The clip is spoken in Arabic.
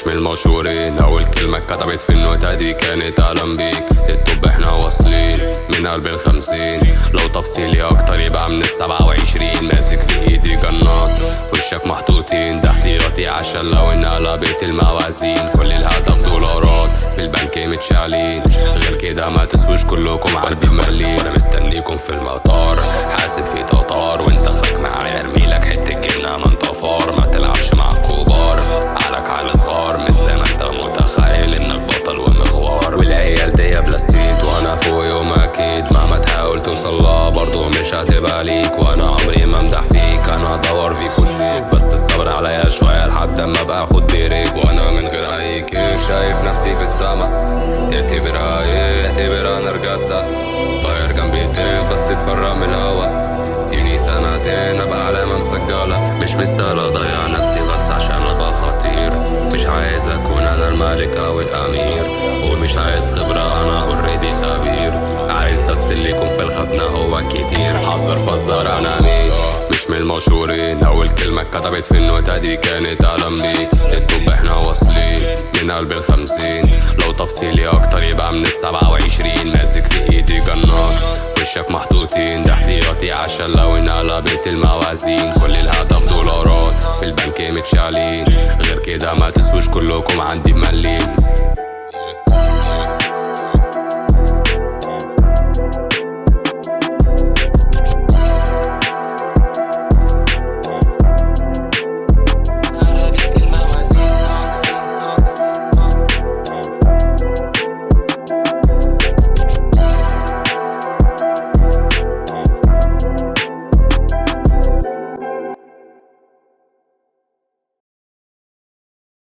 مش من المشهورين. اول كلمة اتكتبت في النوتة دي كانت اهلا بيك. الطب احنا واصلين من قلب ال50. لو تفصيلي اكتر يبقى من ال27. ماسك في ايدي جنات في وشك محطوطين. ده احتياطي عشان لو انقلبت الموازين. كل الهدف دولارات في البنك متشالين. غير كده ما تسوش كلكم عندي مليين. انا مستنيكم في المطار حاسب في تطار. وانت خرج معايا ارميلك حتة جنة ما انت فار. ما تلعبش مع الكبار عقلك على صغار. مش زي ما انت متخيل انك بطل ومغوار. والعيال دي بلاستيك وانا فوق يوم اكيد. مهما تحاول توصلها برضو مش هتبقى ليك. وانا عمري ما امدح فيك انا ادور في كل ليك. بس الصبر عليا شوية لحد ما ابقى اخد بريك. وانا من غير اي كيف شايف نفسي في السما. تعتبرها ايه اعتبرها نرجسة. طاير جنبي طيف بس اتفرق من الهوا. اديني سنتين ابقى علامة مسجلة. مش مستاهل اضيع نفسي بس عشان ابقى خطير. مش عايز اكون انا الملك او الامير. ومش عايز خبرة انا اوريدي خبير. عايز بس اللي يكون في الخزنة هو كتير. حذر فزر انا مين مش من المشهورين. اول كلمة اتكتبت في النوتة دي كانت اهلا بيك. الطب احنا واصلين من قلب ال50. لو تفصيلي اكتر يبقى من ال27. ماسك في ايدي جنات في وشك محطوطين. ده احتياطي عشان لو انقلبت الموازين. كل الهدف دولارات في البنك متشالين. غير كده ما تسوش كلكم عندي مليين.